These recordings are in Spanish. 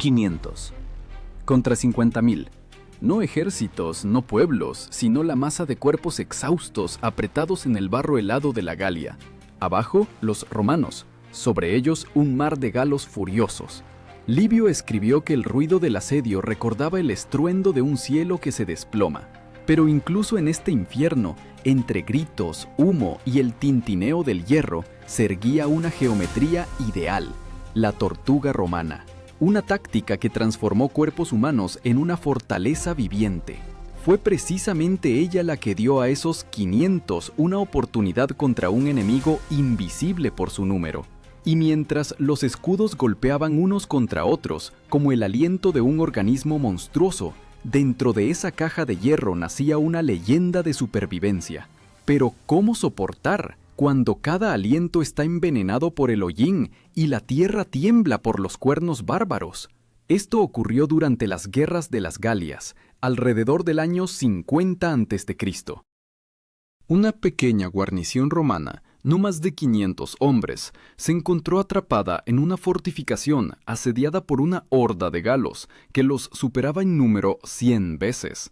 500. Contra 50.000. No ejércitos, no pueblos, sino la masa de cuerpos exhaustos apretados en el barro helado de la Galia. Abajo, los romanos. Sobre ellos, un mar de galos furiosos. Livio escribió que el ruido del asedio recordaba el estruendo de un cielo que se desploma. Pero incluso en este infierno, entre gritos, humo y el tintineo del hierro, se erguía una geometría ideal, la tortuga romana. Una táctica que transformó cuerpos humanos en una fortaleza viviente. Fue precisamente ella la que dio a esos 500 una oportunidad contra un enemigo invisible por su número. Y mientras los escudos golpeaban unos contra otros, como el aliento de un organismo monstruoso, dentro de esa caja de hierro nacía una leyenda de supervivencia. Pero ¿cómo soportar cuando cada aliento está envenenado por el hollín y la tierra tiembla por los cuernos bárbaros? Esto ocurrió durante las guerras de las Galias, alrededor del año 50 a.C. Una pequeña guarnición romana, no más de 500 hombres, se encontró atrapada en una fortificación asediada por una horda de galos que los superaba en número 100 veces.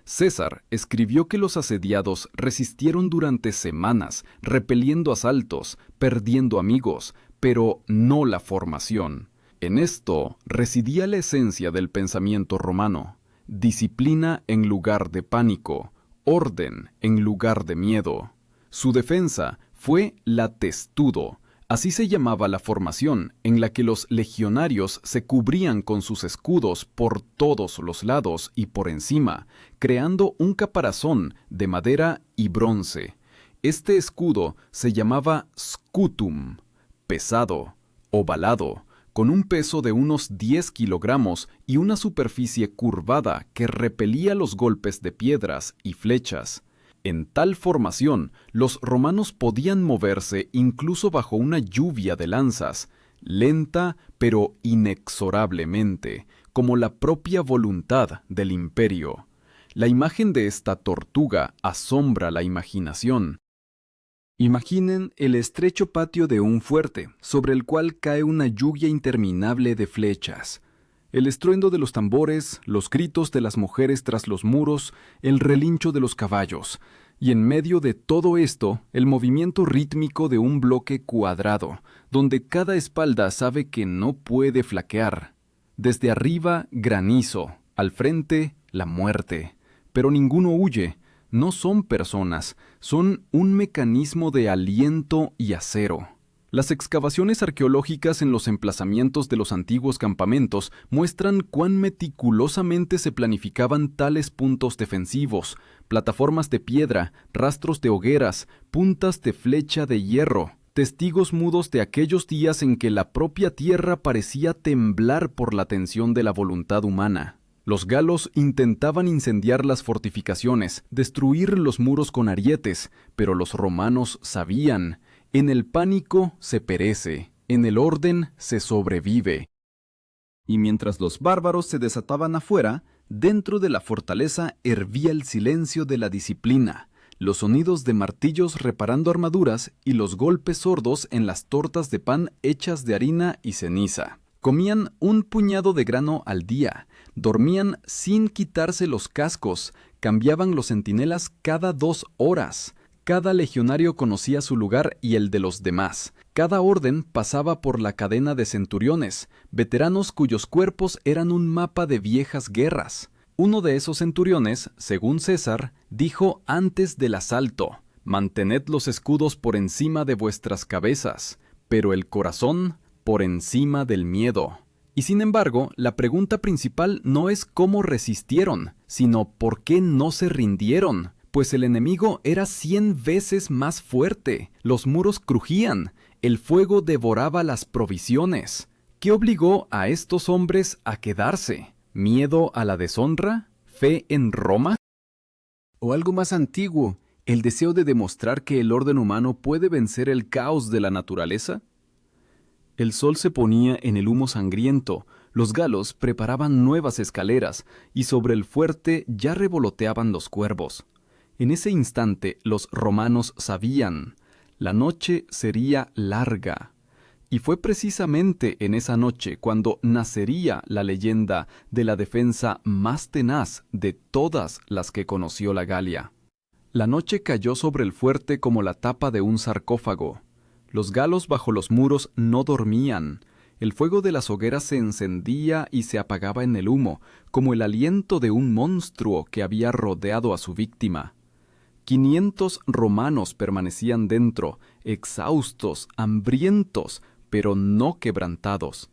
César escribió que los asediados resistieron durante semanas, repeliendo asaltos, perdiendo amigos, pero no la formación. En esto residía la esencia del pensamiento romano: disciplina en lugar de pánico, orden en lugar de miedo. Su defensa fue la testudo. Así se llamaba la formación en la que los legionarios se cubrían con sus escudos por todos los lados y por encima, creando un caparazón de madera y bronce. Este escudo se llamaba scutum, pesado, ovalado, con un peso de unos 10 kilogramos y una superficie curvada que repelía los golpes de piedras y flechas. En tal formación, los romanos podían moverse incluso bajo una lluvia de lanzas, lenta pero inexorablemente, como la propia voluntad del imperio. La imagen de esta tortuga asombra la imaginación. Imaginen el estrecho patio de un fuerte, sobre el cual cae una lluvia interminable de flechas. El estruendo de los tambores, los gritos de las mujeres tras los muros, el relincho de los caballos, y en medio de todo esto, el movimiento rítmico de un bloque cuadrado, donde cada espalda sabe que no puede flaquear. Desde arriba, granizo, al frente, la muerte. Pero ninguno huye, no son personas, son un mecanismo de aliento y acero. Las excavaciones arqueológicas en los emplazamientos de los antiguos campamentos muestran cuán meticulosamente se planificaban tales puntos defensivos, plataformas de piedra, rastros de hogueras, puntas de flecha de hierro, testigos mudos de aquellos días en que la propia tierra parecía temblar por la tensión de la voluntad humana. Los galos intentaban incendiar las fortificaciones, destruir los muros con arietes, pero los romanos sabían: en el pánico se perece, en el orden se sobrevive. Y mientras los bárbaros se desataban afuera, dentro de la fortaleza hervía el silencio de la disciplina, los sonidos de martillos reparando armaduras y los golpes sordos en las tortas de pan hechas de harina y ceniza. Comían un puñado de grano al día, dormían sin quitarse los cascos, cambiaban los centinelas cada 2 horas. Cada legionario conocía su lugar y el de los demás. Cada orden pasaba por la cadena de centuriones, veteranos cuyos cuerpos eran un mapa de viejas guerras. Uno de esos centuriones, según César, dijo antes del asalto: «Mantened los escudos por encima de vuestras cabezas, pero el corazón por encima del miedo». Y sin embargo, la pregunta principal no es cómo resistieron, sino por qué no se rindieron. Pues el enemigo era 100 veces más fuerte, los muros crujían, el fuego devoraba las provisiones. ¿Qué obligó a estos hombres a quedarse? ¿Miedo a la deshonra? ¿Fe en Roma? ¿O algo más antiguo, el deseo de demostrar que el orden humano puede vencer el caos de la naturaleza? El sol se ponía en el humo sangriento, los galos preparaban nuevas escaleras, y sobre el fuerte ya revoloteaban los cuervos. En ese instante los romanos sabían: la noche sería larga. Y fue precisamente en esa noche cuando nacería la leyenda de la defensa más tenaz de todas las que conoció la Galia. La noche cayó sobre el fuerte como la tapa de un sarcófago. Los galos bajo los muros no dormían. El fuego de las hogueras se encendía y se apagaba en el humo, como el aliento de un monstruo que había rodeado a su víctima. 500 romanos permanecían dentro, exhaustos, hambrientos, pero no quebrantados.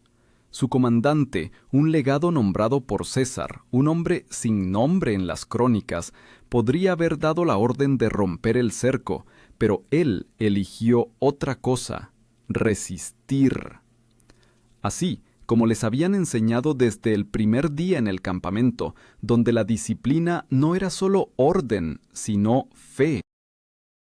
Su comandante, un legado nombrado por César, un hombre sin nombre en las crónicas, podría haber dado la orden de romper el cerco, pero él eligió otra cosa: resistir. Así, como les habían enseñado desde el primer día en el campamento, donde la disciplina no era solo orden, sino fe.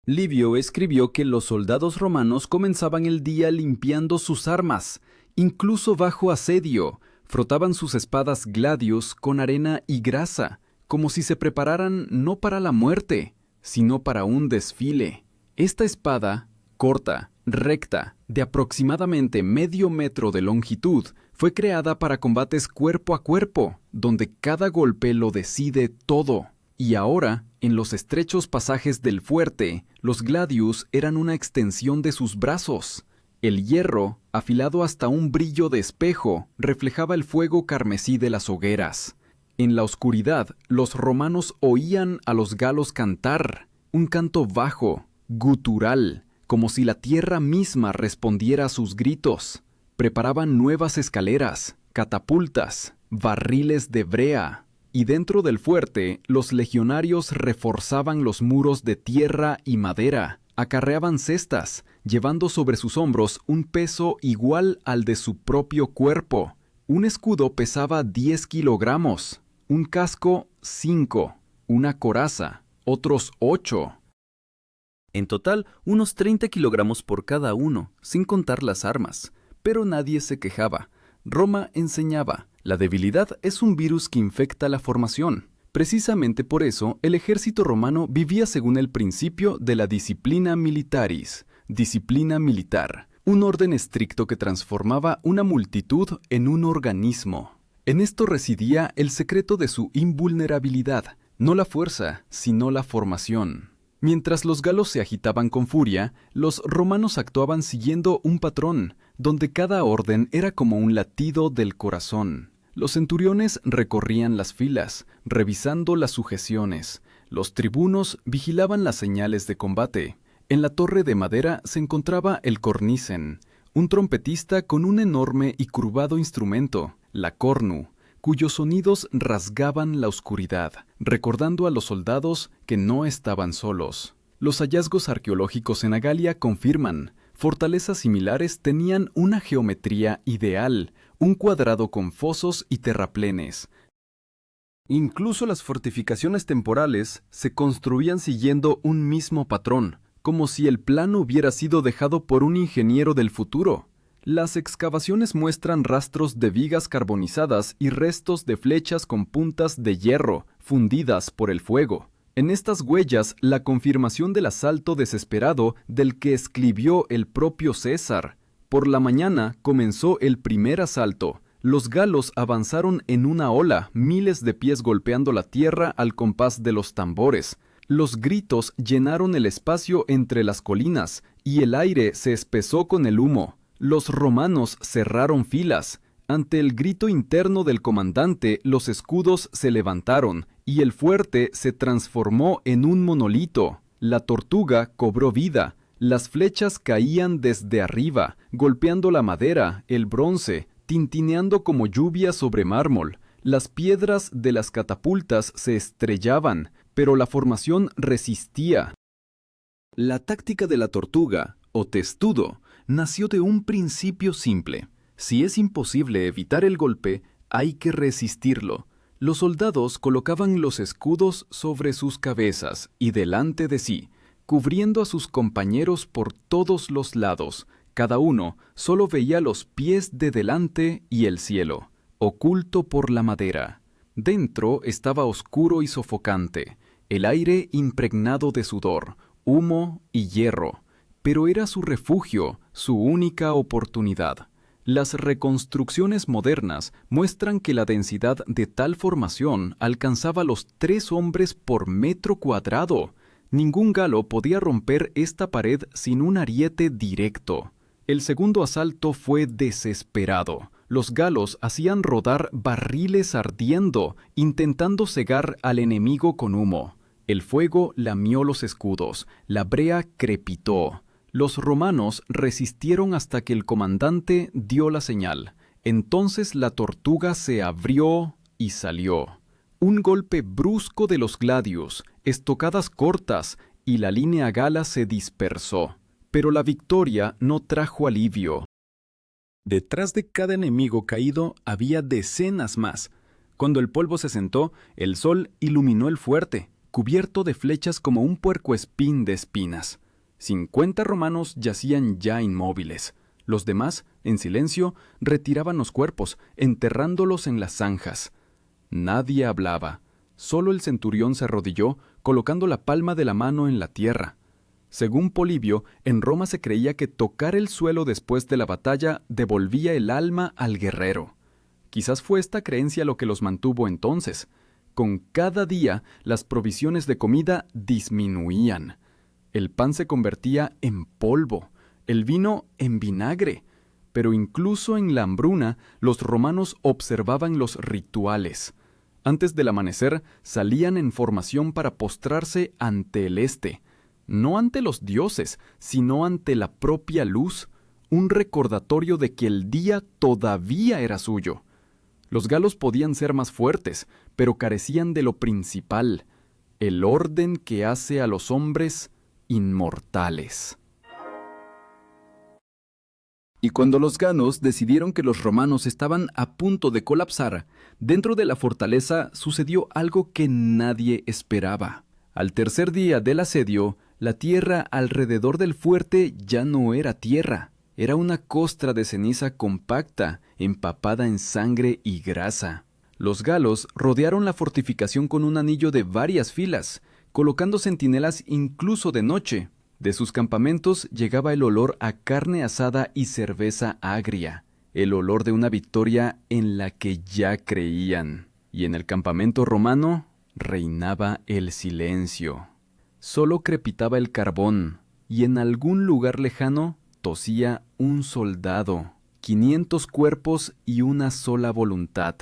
Livio escribió que los soldados romanos comenzaban el día limpiando sus armas, incluso bajo asedio. Frotaban sus espadas gladius con arena y grasa, como si se prepararan no para la muerte, sino para un desfile. Esta espada, corta, recta, de aproximadamente medio metro de longitud, fue creada para combates cuerpo a cuerpo, donde cada golpe lo decide todo. Y ahora, en los estrechos pasajes del fuerte, los gladius eran una extensión de sus brazos. El hierro, afilado hasta un brillo de espejo, reflejaba el fuego carmesí de las hogueras. En la oscuridad, los romanos oían a los galos cantar, un canto bajo, gutural, como si la tierra misma respondiera a sus gritos. Preparaban nuevas escaleras, catapultas, barriles de brea, y dentro del fuerte, los legionarios reforzaban los muros de tierra y madera, acarreaban cestas, llevando sobre sus hombros un peso igual al de su propio cuerpo. Un escudo pesaba 10 kilogramos, un casco 5, una coraza, otros 8. En total, unos 30 kilogramos por cada uno, sin contar las armas. Pero nadie se quejaba. Roma enseñaba: la debilidad es un virus que infecta la formación. Precisamente por eso, el ejército romano vivía según el principio de la disciplina militaris, disciplina militar, un orden estricto que transformaba una multitud en un organismo. En esto residía el secreto de su invulnerabilidad, no la fuerza, sino la formación. Mientras los galos se agitaban con furia, los romanos actuaban siguiendo un patrón, donde cada orden era como un latido del corazón. Los centuriones recorrían las filas, revisando las sujeciones. Los tribunos vigilaban las señales de combate. En la torre de madera se encontraba el cornicen, un trompetista con un enorme y curvado instrumento, la cornu, cuyos sonidos rasgaban la oscuridad, recordando a los soldados que no estaban solos. Los hallazgos arqueológicos en Agalia confirman: fortalezas similares tenían una geometría ideal, un cuadrado con fosos y terraplenes. Incluso las fortificaciones temporales se construían siguiendo un mismo patrón, como si el plano hubiera sido dejado por un ingeniero del futuro. Las excavaciones muestran rastros de vigas carbonizadas y restos de flechas con puntas de hierro, fundidas por el fuego. En estas huellas, la confirmación del asalto desesperado del que escribió el propio César. Por la mañana comenzó el primer asalto. Los galos avanzaron en una ola, miles de pies golpeando la tierra al compás de los tambores. Los gritos llenaron el espacio entre las colinas, y el aire se espesó con el humo. Los romanos cerraron filas. Ante el grito interno del comandante, los escudos se levantaron, y el fuerte se transformó en un monolito. La tortuga cobró vida. Las flechas caían desde arriba, golpeando la madera, el bronce, tintineando como lluvia sobre mármol. Las piedras de las catapultas se estrellaban, pero la formación resistía. La táctica de la tortuga, o testudo, nació de un principio simple. Si es imposible evitar el golpe, hay que resistirlo. Los soldados colocaban los escudos sobre sus cabezas y delante de sí, cubriendo a sus compañeros por todos los lados. Cada uno solo veía los pies de delante y el cielo, oculto por la madera. Dentro estaba oscuro y sofocante, el aire impregnado de sudor, humo y hierro, pero era su refugio, su única oportunidad. Las reconstrucciones modernas muestran que la densidad de tal formación alcanzaba los 3 hombres por metro cuadrado. Ningún galo podía romper esta pared sin un ariete directo. El segundo asalto fue desesperado. Los galos hacían rodar barriles ardiendo, intentando cegar al enemigo con humo. El fuego lamió los escudos, la brea crepitó. Los romanos resistieron hasta que el comandante dio la señal. Entonces la tortuga se abrió y salió. Un golpe brusco de los gladios, estocadas cortas, y la línea gala se dispersó. Pero la victoria no trajo alivio. Detrás de cada enemigo caído había decenas más. Cuando el polvo se sentó, el sol iluminó el fuerte, cubierto de flechas como un puercoespín de espinas. 50 romanos yacían ya inmóviles. Los demás, en silencio, retiraban los cuerpos, enterrándolos en las zanjas. Nadie hablaba. Solo el centurión se arrodilló, colocando la palma de la mano en la tierra. Según Polibio, en Roma se creía que tocar el suelo después de la batalla devolvía el alma al guerrero. Quizás fue esta creencia lo que los mantuvo entonces. Con cada día, las provisiones de comida disminuían. El pan se convertía en polvo, el vino en vinagre. Pero incluso en la hambruna, los romanos observaban los rituales. Antes del amanecer, salían en formación para postrarse ante el este. No ante los dioses, sino ante la propia luz, un recordatorio de que el día todavía era suyo. Los galos podían ser más fuertes, pero carecían de lo principal, el orden que hace a los hombres inmortales. Y cuando los ganos decidieron que los romanos estaban a punto de colapsar, dentro de la fortaleza sucedió algo que nadie esperaba. Al tercer día del asedio, la tierra alrededor del fuerte ya no era tierra, era una costra de ceniza compacta, empapada en sangre y grasa. Los galos rodearon la fortificación con un anillo de varias filas, colocando centinelas incluso de noche. De sus campamentos llegaba el olor a carne asada y cerveza agria, el olor de una victoria en la que ya creían. Y en el campamento romano reinaba el silencio. Solo crepitaba el carbón, y en algún lugar lejano tosía un soldado, 500 cuerpos y una sola voluntad.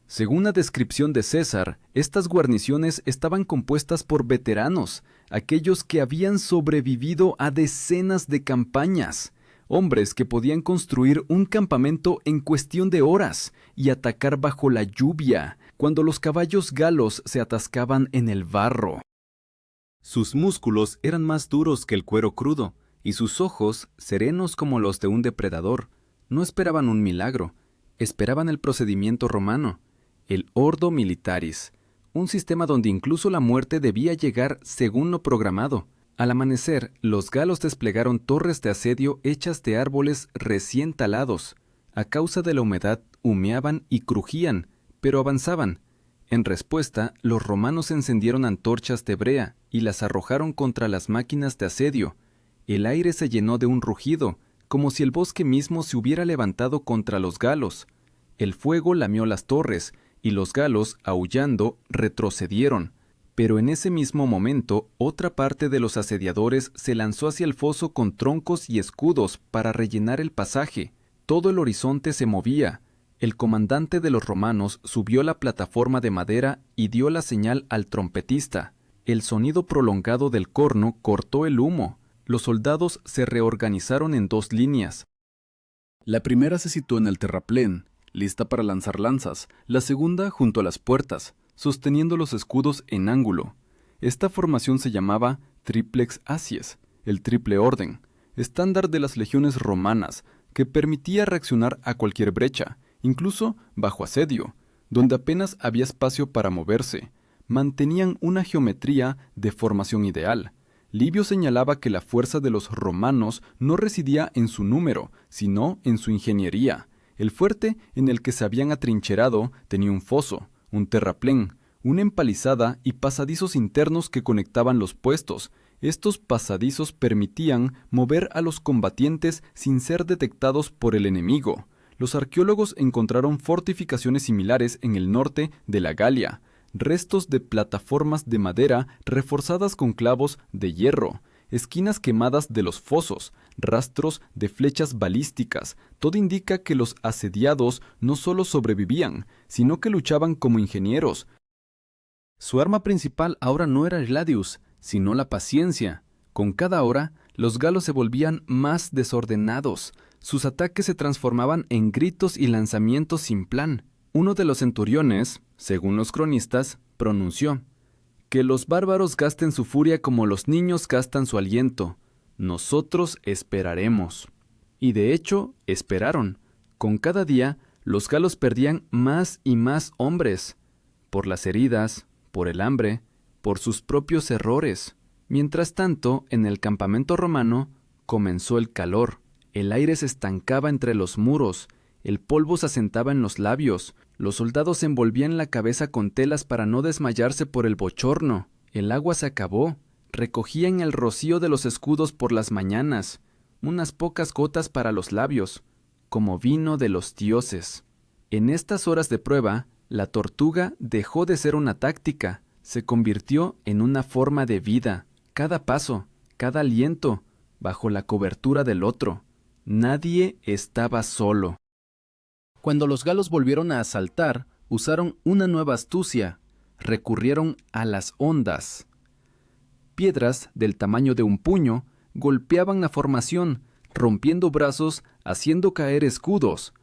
Según la descripción de César, estas guarniciones estaban compuestas por veteranos, aquellos que habían sobrevivido a decenas de campañas, hombres que podían construir un campamento en cuestión de horas y atacar bajo la lluvia, cuando los caballos galos se atascaban en el barro. Sus músculos eran más duros que el cuero crudo, y sus ojos, serenos como los de un depredador, no esperaban un milagro, esperaban el procedimiento romano, el Ordo Militaris, un sistema donde incluso la muerte debía llegar según lo programado. Al amanecer, los galos desplegaron torres de asedio hechas de árboles recién talados. A causa de la humedad, humeaban y crujían, pero avanzaban. En respuesta, los romanos encendieron antorchas de brea y las arrojaron contra las máquinas de asedio. El aire se llenó de un rugido, como si el bosque mismo se hubiera levantado contra los galos. El fuego lamió las torres, y los galos, aullando, retrocedieron. Pero en ese mismo momento, otra parte de los asediadores se lanzó hacia el foso con troncos y escudos para rellenar el pasaje. Todo el horizonte se movía. El comandante de los romanos subió la plataforma de madera y dio la señal al trompetista. El sonido prolongado del corno cortó el humo. Los soldados se reorganizaron en 2 líneas. La primera se situó en el terraplén, lista para lanzar lanzas, la segunda junto a las puertas, sosteniendo los escudos en ángulo. Esta formación se llamaba triplex acies, el triple orden, estándar de las legiones romanas, que permitía reaccionar a cualquier brecha, incluso bajo asedio, donde apenas había espacio para moverse. Mantenían una geometría de formación ideal. Livio señalaba que la fuerza de los romanos no residía en su número, sino en su ingeniería. El fuerte en el que se habían atrincherado tenía un foso, un terraplén, una empalizada y pasadizos internos que conectaban los puestos. Estos pasadizos permitían mover a los combatientes sin ser detectados por el enemigo. Los arqueólogos encontraron fortificaciones similares en el norte de la Galia, restos de plataformas de madera reforzadas con clavos de hierro, esquinas quemadas de los fosos, rastros de flechas balísticas. Todo indica que los asediados no solo sobrevivían, sino que luchaban como ingenieros. Su arma principal ahora no era el gladius, sino la paciencia. Con cada hora, los galos se volvían más desordenados. Sus ataques se transformaban en gritos y lanzamientos sin plan. Uno de los centuriones, según los cronistas, pronunció: «Que los bárbaros gasten su furia como los niños gastan su aliento. Nosotros esperaremos». Y de hecho, esperaron. Con cada día, los galos perdían más y más hombres, por las heridas, por el hambre, por sus propios errores. Mientras tanto, en el campamento romano comenzó el calor. El aire se estancaba entre los muros, el polvo se asentaba en los labios, los soldados envolvían la cabeza con telas para no desmayarse por el bochorno. El agua se acabó, recogían el rocío de los escudos por las mañanas, unas pocas gotas para los labios, como vino de los dioses. En estas horas de prueba, la tortuga dejó de ser una táctica, se convirtió en una forma de vida. Cada paso, cada aliento, bajo la cobertura del otro. Nadie estaba solo. Cuando los galos volvieron a asaltar, usaron una nueva astucia. Recurrieron a las ondas. Piedras del tamaño de un puño golpeaban la formación, rompiendo brazos, haciendo caer escudos.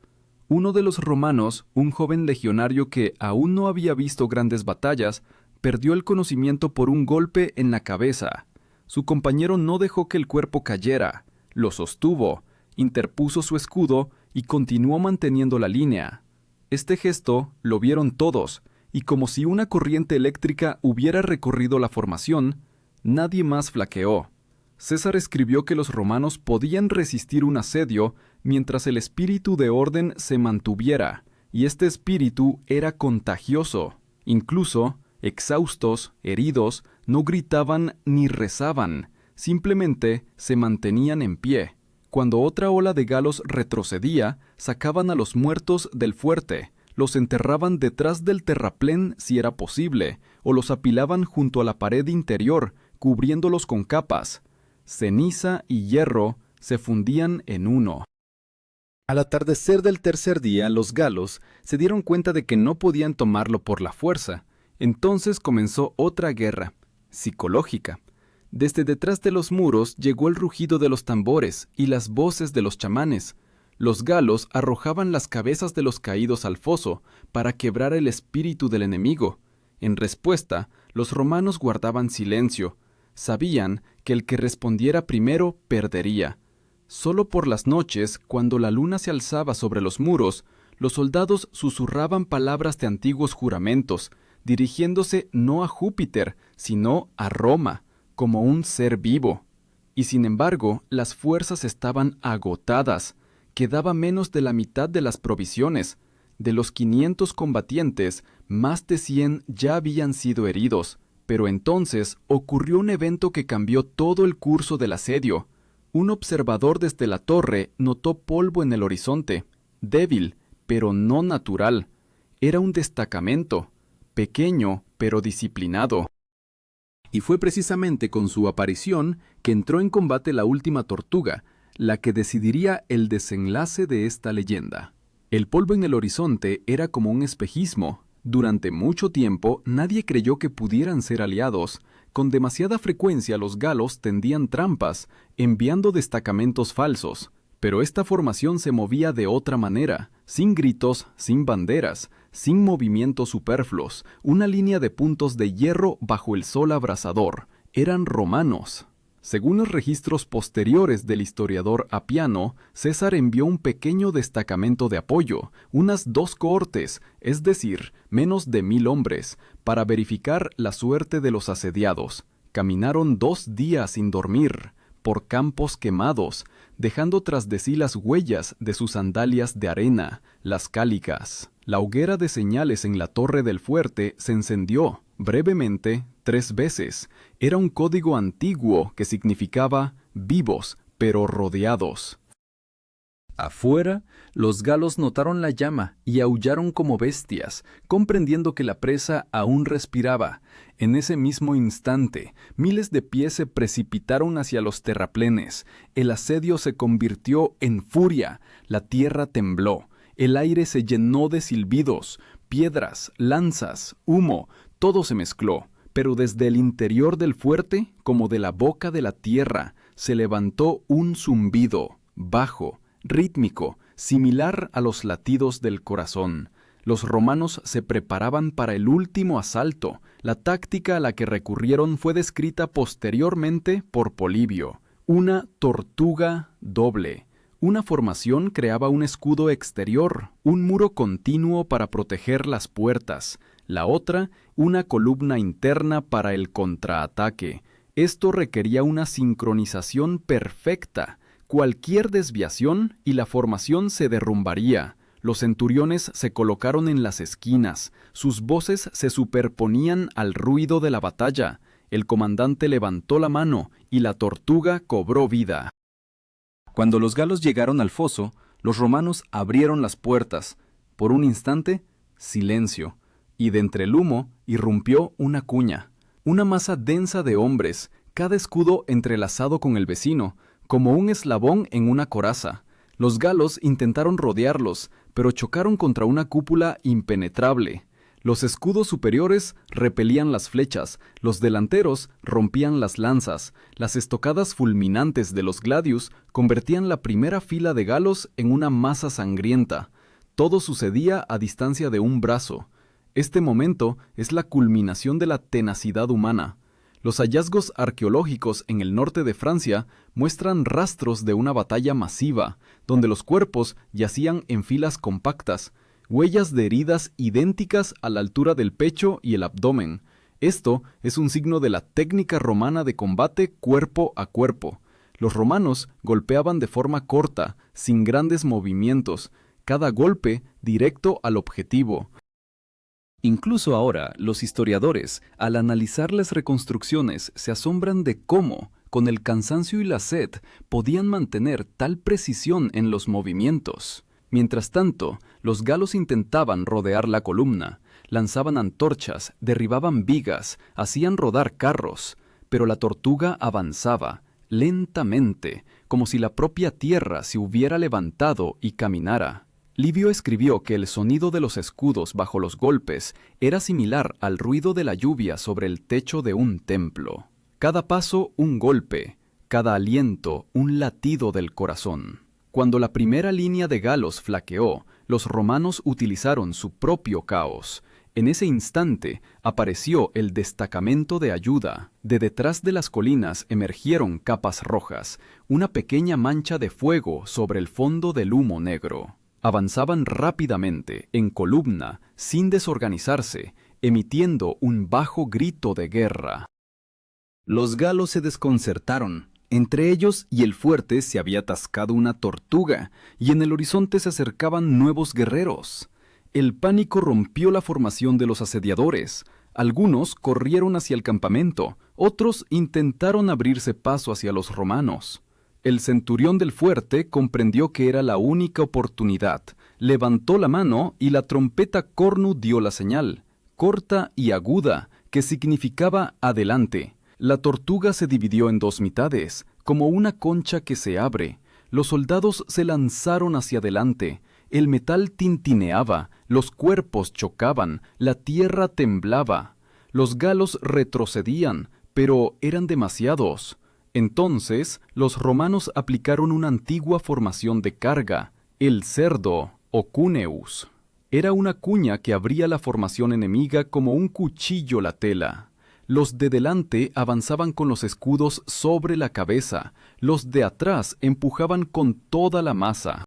Uno de los romanos, un joven legionario que aún no había visto grandes batallas, perdió el conocimiento por un golpe en la cabeza. Su compañero no dejó que el cuerpo cayera, lo sostuvo, interpuso su escudo y continuó manteniendo la línea. Este gesto lo vieron todos, y como si una corriente eléctrica hubiera recorrido la formación, nadie más flaqueó. César escribió que los romanos podían resistir un asedio mientras el espíritu de orden se mantuviera, y este espíritu era contagioso. Incluso, exhaustos, heridos, no gritaban ni rezaban, simplemente se mantenían en pie. Cuando otra ola de galos retrocedía, sacaban a los muertos del fuerte, los enterraban detrás del terraplén si era posible, o los apilaban junto a la pared interior, cubriéndolos con capas. Ceniza y hierro se fundían en uno. Al atardecer del tercer día, los galos se dieron cuenta de que no podían tomarlo por la fuerza. Entonces comenzó otra guerra, psicológica. Desde detrás de los muros llegó el rugido de los tambores y las voces de los chamanes. Los galos arrojaban las cabezas de los caídos al foso para quebrar el espíritu del enemigo. En respuesta, los romanos guardaban silencio. Sabían que el que respondiera primero perdería. Solo por las noches, cuando la luna se alzaba sobre los muros, los soldados susurraban palabras de antiguos juramentos, dirigiéndose no a Júpiter, sino a Roma, como un ser vivo. Y sin embargo, las fuerzas estaban agotadas. Quedaba menos de la mitad de las provisiones. De los 500 combatientes, más de 100 ya habían sido heridos. Pero entonces ocurrió un evento que cambió todo el curso del asedio. Un observador desde la torre notó polvo en el horizonte, débil, pero no natural. Era un destacamento, pequeño, pero disciplinado. Y fue precisamente con su aparición que entró en combate la última tortuga, la que decidiría el desenlace de esta leyenda. El polvo en el horizonte era como un espejismo. Durante mucho tiempo nadie creyó que pudieran ser aliados. Con demasiada frecuencia los galos tendían trampas, enviando destacamentos falsos. Pero esta formación se movía de otra manera, sin gritos, sin banderas, sin movimientos superfluos, una línea de puntos de hierro bajo el sol abrasador. Eran romanos. Según los registros posteriores del historiador Apiano, César envió un pequeño destacamento de apoyo, unas 2 cohortes, es decir, menos de 1000 hombres, para verificar la suerte de los asediados. Caminaron 2 días sin dormir, por campos quemados, dejando tras de sí las huellas de sus sandalias de arena, las cálicas. La hoguera de señales en la torre del fuerte se encendió, brevemente 3 veces. Era un código antiguo que significaba vivos, pero rodeados. Afuera, los galos notaron la llama y aullaron como bestias, comprendiendo que la presa aún respiraba. En ese mismo instante, miles de pies se precipitaron hacia los terraplenes. El asedio se convirtió en furia. La tierra tembló. El aire se llenó de silbidos, piedras, lanzas, humo. Todo se mezcló. Pero desde el interior del fuerte, como de la boca de la tierra, se levantó un zumbido, bajo, rítmico, similar a los latidos del corazón. Los romanos se preparaban para el último asalto. La táctica a la que recurrieron fue descrita posteriormente por Polibio. Una tortuga doble. Una formación creaba un escudo exterior, un muro continuo para proteger las puertas. La otra, una columna interna para el contraataque. Esto requería una sincronización perfecta. Cualquier desviación y la formación se derrumbaría. Los centuriones se colocaron en las esquinas. Sus voces se superponían al ruido de la batalla. El comandante levantó la mano y la tortuga cobró vida. Cuando los galos llegaron al foso, los romanos abrieron las puertas. Por un instante, silencio, y de entre el humo irrumpió una cuña. Una masa densa de hombres, cada escudo entrelazado con el vecino, como un eslabón en una coraza. Los galos intentaron rodearlos, pero chocaron contra una cúpula impenetrable. Los escudos superiores repelían las flechas, los delanteros rompían las lanzas, las estocadas fulminantes de los gladius convertían la primera fila de galos en una masa sangrienta. Todo sucedía a distancia de un brazo. Este momento es la culminación de la tenacidad humana. Los hallazgos arqueológicos en el norte de Francia muestran rastros de una batalla masiva, donde los cuerpos yacían en filas compactas, huellas de heridas idénticas a la altura del pecho y el abdomen. Esto es un signo de la técnica romana de combate cuerpo a cuerpo. Los romanos golpeaban de forma corta, sin grandes movimientos, cada golpe directo al objetivo. Incluso ahora, los historiadores, al analizar las reconstrucciones, se asombran de cómo, con el cansancio y la sed, podían mantener tal precisión en los movimientos. Mientras tanto, los galos intentaban rodear la columna, lanzaban antorchas, derribaban vigas, hacían rodar carros, pero la tortuga avanzaba, lentamente, como si la propia tierra se hubiera levantado y caminara. Livio escribió que el sonido de los escudos bajo los golpes era similar al ruido de la lluvia sobre el techo de un templo. Cada paso un golpe, cada aliento un latido del corazón. Cuando la primera línea de galos flaqueó, los romanos utilizaron su propio caos. En ese instante apareció el destacamento de ayuda. De detrás de las colinas emergieron capas rojas, una pequeña mancha de fuego sobre el fondo del humo negro. Avanzaban rápidamente, en columna, sin desorganizarse, emitiendo un bajo grito de guerra. Los galos se desconcertaron. Entre ellos y el fuerte se había atascado una tortuga, y en el horizonte se acercaban nuevos guerreros. El pánico rompió la formación de los asediadores. Algunos corrieron hacia el campamento, otros intentaron abrirse paso hacia los romanos. El centurión del fuerte comprendió que era la única oportunidad. Levantó la mano y la trompeta cornu dio la señal, corta y aguda, que significaba adelante. La tortuga se dividió en 2 mitades, como una concha que se abre. Los soldados se lanzaron hacia adelante. El metal tintineaba, los cuerpos chocaban, la tierra temblaba. Los galos retrocedían, pero eran demasiados. Entonces, los romanos aplicaron una antigua formación de carga, el cerdo o cuneus. Era una cuña que abría la formación enemiga como un cuchillo la tela. Los de delante avanzaban con los escudos sobre la cabeza, los de atrás empujaban con toda la masa.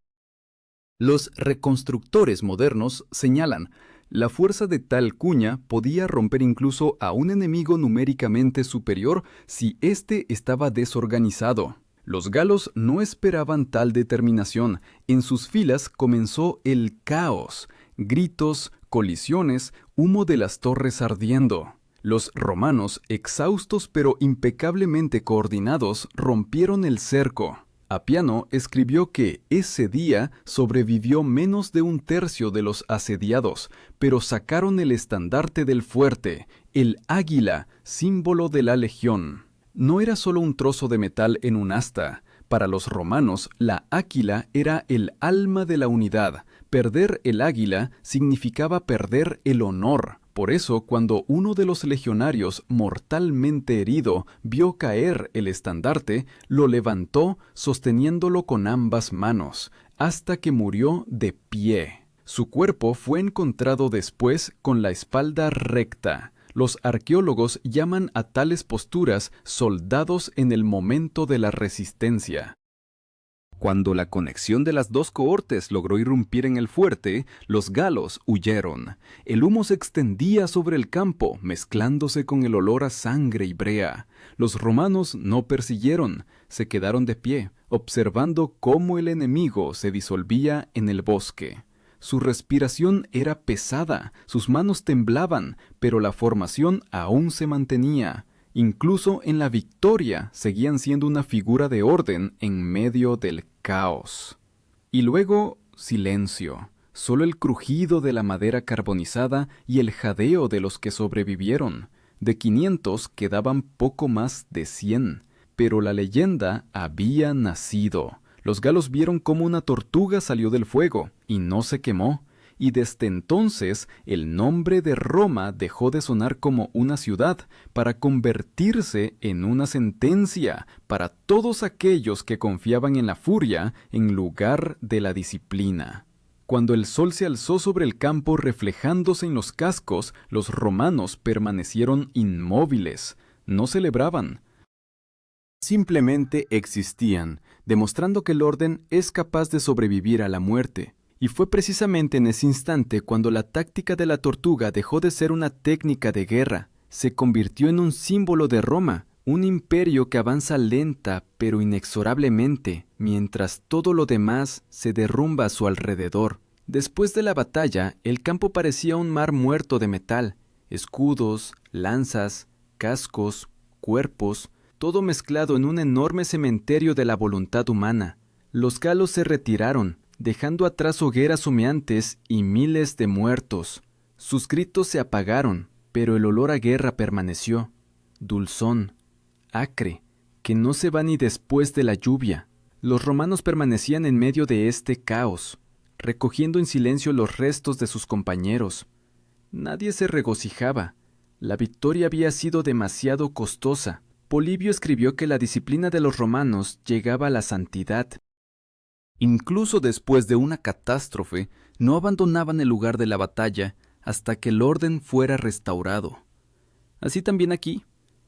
Los reconstructores modernos señalan, la fuerza de tal cuña podía romper incluso a un enemigo numéricamente superior si éste estaba desorganizado. Los galos no esperaban tal determinación. En sus filas comenzó el caos, gritos, colisiones, humo de las torres ardiendo. Los romanos, exhaustos pero impecablemente coordinados, rompieron el cerco. Apiano escribió que ese día sobrevivió menos de un tercio de los asediados, pero sacaron el estandarte del fuerte, el águila, símbolo de la legión. No era solo un trozo de metal en un asta. Para los romanos, la águila era el alma de la unidad. Perder el águila significaba perder el honor. Por eso, cuando uno de los legionarios, mortalmente herido, vio caer el estandarte, lo levantó sosteniéndolo con ambas manos, hasta que murió de pie. Su cuerpo fue encontrado después con la espalda recta. Los arqueólogos llaman a tales posturas soldados en el momento de la resistencia. Cuando la conexión de las dos cohortes logró irrumpir en el fuerte, los galos huyeron. El humo se extendía sobre el campo, mezclándose con el olor a sangre y brea. Los romanos no persiguieron, se quedaron de pie, observando cómo el enemigo se disolvía en el bosque. Su respiración era pesada, sus manos temblaban, pero la formación aún se mantenía. Incluso en la victoria seguían siendo una figura de orden en medio del caos. Y luego, silencio. Solo el crujido de la madera carbonizada y el jadeo de los que sobrevivieron. De 500 quedaban poco más de 100. Pero la leyenda había nacido. Los galos vieron cómo una tortuga salió del fuego y no se quemó. Y desde entonces el nombre de Roma dejó de sonar como una ciudad para convertirse en una sentencia para todos aquellos que confiaban en la furia en lugar de la disciplina. Cuando el sol se alzó sobre el campo reflejándose en los cascos, los romanos permanecieron inmóviles, no celebraban. Simplemente existían, demostrando que el orden es capaz de sobrevivir a la muerte. Y fue precisamente en ese instante cuando la táctica de la tortuga dejó de ser una técnica de guerra, se convirtió en un símbolo de Roma, un imperio que avanza lenta pero inexorablemente, mientras todo lo demás se derrumba a su alrededor. Después de la batalla, el campo parecía un mar muerto de metal, escudos, lanzas, cascos, cuerpos, todo mezclado en un enorme cementerio de la voluntad humana. Los galos se retiraron, dejando atrás hogueras humeantes y miles de muertos. Sus gritos se apagaron, pero el olor a guerra permaneció, dulzón, acre, que no se va ni después de la lluvia. Los romanos permanecían en medio de este caos, recogiendo en silencio los restos de sus compañeros. Nadie se regocijaba. La victoria había sido demasiado costosa. Polibio escribió que la disciplina de los romanos llegaba a la santidad. Incluso después de una catástrofe, no abandonaban el lugar de la batalla hasta que el orden fuera restaurado. Así también aquí,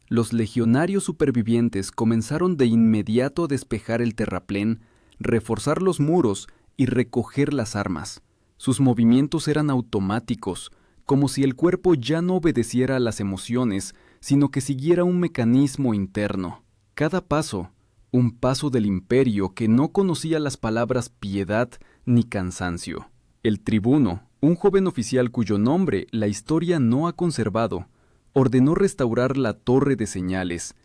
los legionarios supervivientes comenzaron de inmediato a despejar el terraplén, reforzar los muros y recoger las armas. Sus movimientos eran automáticos, como si el cuerpo ya no obedeciera a las emociones, sino que siguiera un mecanismo interno. Cada paso, un paso del imperio que no conocía las palabras piedad ni cansancio. El tribuno, un joven oficial cuyo nombre la historia no ha conservado, ordenó restaurar la torre de señales.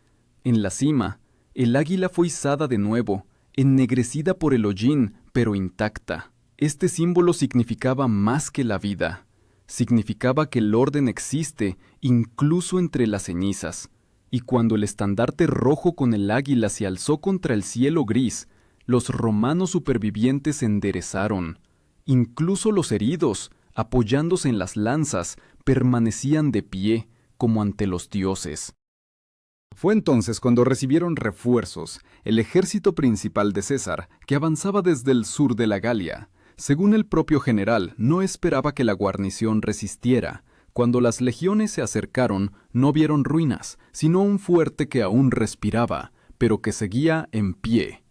En la cima, el águila fue izada de nuevo, ennegrecida por el hollín, pero intacta. Este símbolo significaba más que la vida. Significaba que el orden existe incluso entre las cenizas. Y cuando el estandarte rojo con el águila se alzó contra el cielo gris, los romanos supervivientes se enderezaron. Incluso los heridos, apoyándose en las lanzas, permanecían de pie, como ante los dioses. Fue entonces cuando recibieron refuerzos, el ejército principal de César, que avanzaba desde el sur de la Galia. Según el propio general, no esperaba que la guarnición resistiera. Cuando las legiones se acercaron, no vieron ruinas, sino un fuerte que aún respiraba, pero que seguía en pie.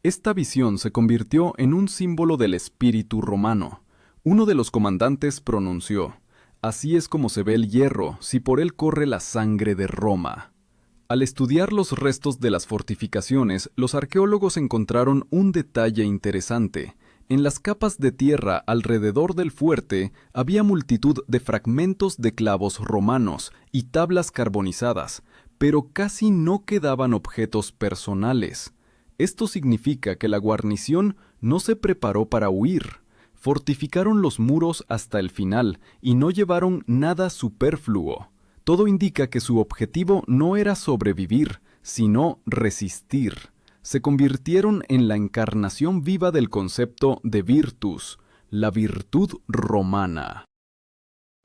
Esta visión se convirtió en un símbolo del espíritu romano. Uno de los comandantes pronunció: «Así es como se ve el hierro, si por él corre la sangre de Roma». Al estudiar los restos de las fortificaciones, los arqueólogos encontraron un detalle interesante. En las capas de tierra alrededor del fuerte había multitud de fragmentos de clavos romanos y tablas carbonizadas, pero casi no quedaban objetos personales. Esto significa que la guarnición no se preparó para huir. Fortificaron los muros hasta el final y no llevaron nada superfluo. Todo indica que su objetivo no era sobrevivir, sino resistir. Se convirtieron en la encarnación viva del concepto de virtus, la virtud romana.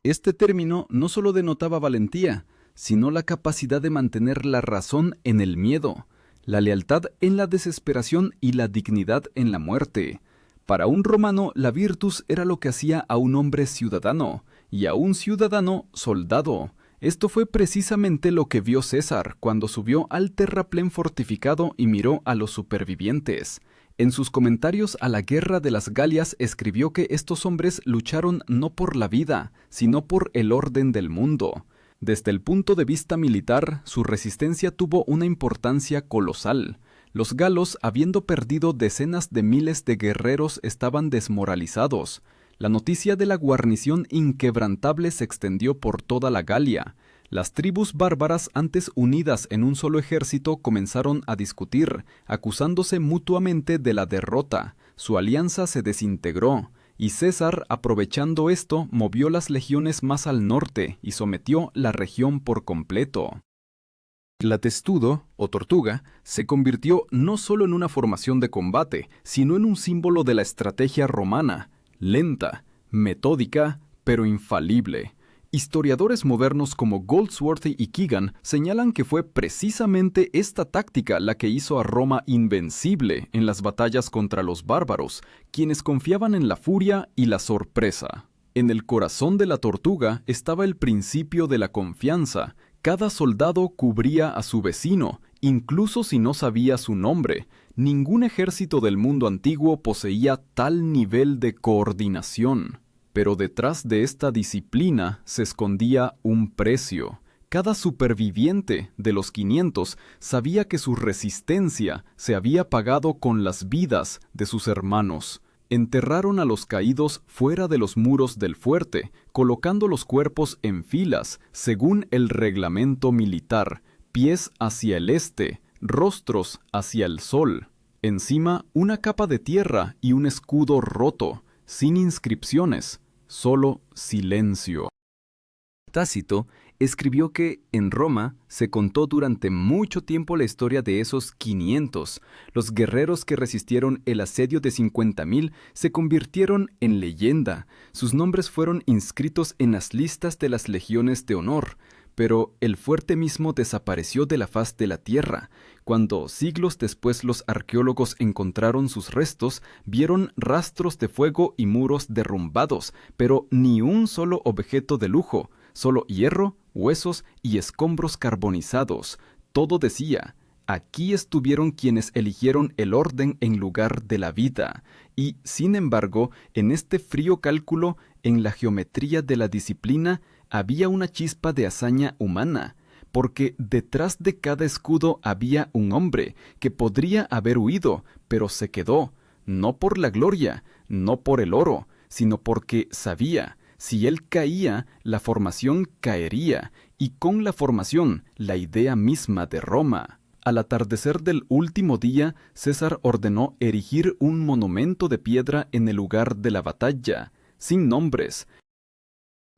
Este término no solo denotaba valentía, sino la capacidad de mantener la razón en el miedo, la lealtad en la desesperación y la dignidad en la muerte. Para un romano, la virtus era lo que hacía a un hombre ciudadano, y a un ciudadano soldado. Esto fue precisamente lo que vio César cuando subió al terraplén fortificado y miró a los supervivientes. En sus comentarios a la guerra de las Galias escribió que estos hombres lucharon no por la vida, sino por el orden del mundo. Desde el punto de vista militar, su resistencia tuvo una importancia colosal. Los galos, habiendo perdido decenas de miles de guerreros, estaban desmoralizados. La noticia de la guarnición inquebrantable se extendió por toda la Galia. Las tribus bárbaras, antes unidas en un solo ejército, comenzaron a discutir, acusándose mutuamente de la derrota. Su alianza se desintegró, y César, aprovechando esto, movió las legiones más al norte y sometió la región por completo. La testudo, o tortuga, se convirtió no solo en una formación de combate, sino en un símbolo de la estrategia romana. Lenta, metódica, pero infalible. Historiadores modernos como Goldsworthy y Keegan señalan que fue precisamente esta táctica la que hizo a Roma invencible en las batallas contra los bárbaros, quienes confiaban en la furia y la sorpresa. En el corazón de la tortuga estaba el principio de la confianza. Cada soldado cubría a su vecino, incluso si no sabía su nombre. Ningún ejército del mundo antiguo poseía tal nivel de coordinación. Pero detrás de esta disciplina se escondía un precio. Cada superviviente de los 500 sabía que su resistencia se había pagado con las vidas de sus hermanos. Enterraron a los caídos fuera de los muros del fuerte, colocando los cuerpos en filas, según el reglamento militar, pies hacia el este, rostros hacia el sol. Encima, una capa de tierra y un escudo roto, sin inscripciones, solo silencio. Tácito escribió que en Roma se contó durante mucho tiempo la historia de esos 500. Los guerreros que resistieron el asedio de 50.000 se convirtieron en leyenda. Sus nombres fueron inscritos en las listas de las legiones de honor. Pero el fuerte mismo desapareció de la faz de la tierra. Cuando siglos después los arqueólogos encontraron sus restos, vieron rastros de fuego y muros derrumbados, pero ni un solo objeto de lujo, solo hierro, huesos y escombros carbonizados. Todo decía: aquí estuvieron quienes eligieron el orden en lugar de la vida. Y, sin embargo, en este frío cálculo, en la geometría de la disciplina, había una chispa de hazaña humana, porque detrás de cada escudo había un hombre que podría haber huido, pero se quedó, no por la gloria, no por el oro, sino porque sabía, si él caía, la formación caería, y con la formación, la idea misma de Roma. Al atardecer del último día, César ordenó erigir un monumento de piedra en el lugar de la batalla, sin nombres.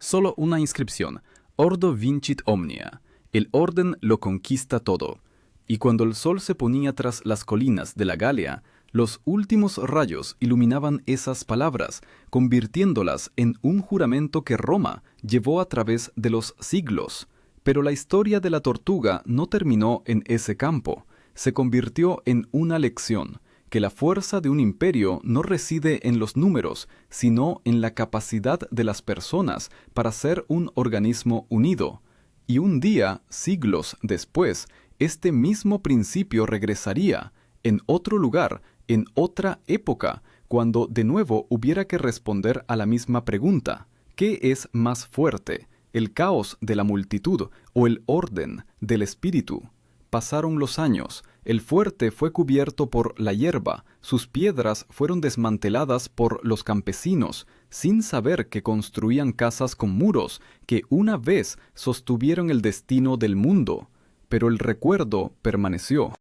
Solo una inscripción: Ordo vincit omnia. El orden lo conquista todo. Y cuando el sol se ponía tras las colinas de la Galia, los últimos rayos iluminaban esas palabras, convirtiéndolas en un juramento que Roma llevó a través de los siglos. Pero la historia de la tortuga no terminó en ese campo. Se convirtió en una lección, que la fuerza de un imperio no reside en los números, sino en la capacidad de las personas para ser un organismo unido. Y un día, siglos después, este mismo principio regresaría, en otro lugar, en otra época, cuando de nuevo hubiera que responder a la misma pregunta: ¿qué es más fuerte, el caos de la multitud o el orden del espíritu? Pasaron los años, El fuerte fue cubierto por la hierba, sus piedras fueron desmanteladas por los campesinos, sin saber que construían casas con muros que una vez sostuvieron el destino del mundo, pero el recuerdo permaneció.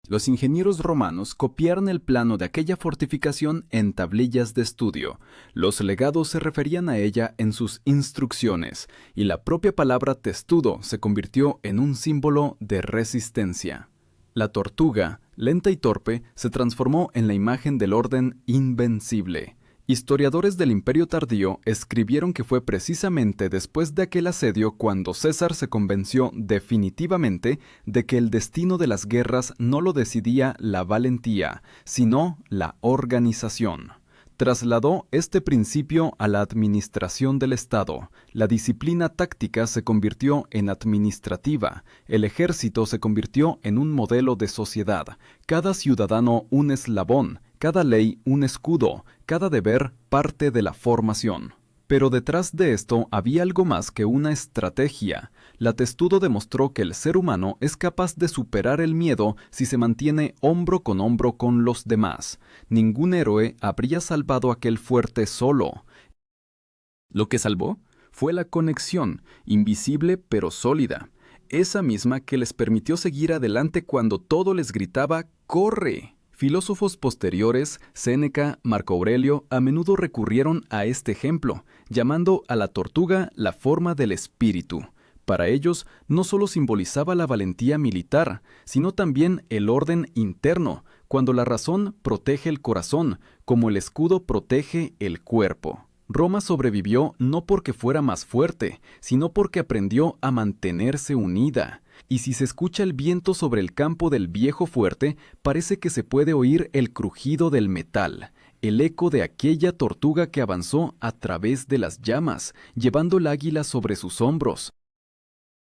Los ingenieros romanos copiaron el plano de aquella fortificación en tablillas de estudio. Los legados se referían a ella en sus instrucciones, y la propia palabra testudo se convirtió en un símbolo de resistencia. La tortuga, lenta y torpe, se transformó en la imagen del orden invencible. Historiadores del Imperio tardío escribieron que fue precisamente después de aquel asedio cuando César se convenció definitivamente de que el destino de las guerras no lo decidía la valentía, sino la organización. Trasladó este principio a la administración del Estado. La disciplina táctica se convirtió en administrativa. El ejército se convirtió en un modelo de sociedad. Cada ciudadano un eslabón, cada ley un escudo, cada deber parte de la formación. Pero detrás de esto había algo más que una estrategia. La Testudo demostró que el ser humano es capaz de superar el miedo si se mantiene hombro con los demás. Ningún héroe habría salvado aquel fuerte solo. Lo que salvó fue la conexión, invisible pero sólida, esa misma que les permitió seguir adelante cuando todo les gritaba ¡corre! Filósofos posteriores, Séneca, Marco Aurelio, a menudo recurrieron a este ejemplo, llamando a la tortuga la forma del espíritu. Para ellos, no solo simbolizaba la valentía militar, sino también el orden interno, cuando la razón protege el corazón, como el escudo protege el cuerpo. Roma sobrevivió no porque fuera más fuerte, sino porque aprendió a mantenerse unida. Y si se escucha el viento sobre el campo del viejo fuerte, parece que se puede oír el crujido del metal, el eco de aquella tortuga que avanzó a través de las llamas, llevando el águila sobre sus hombros.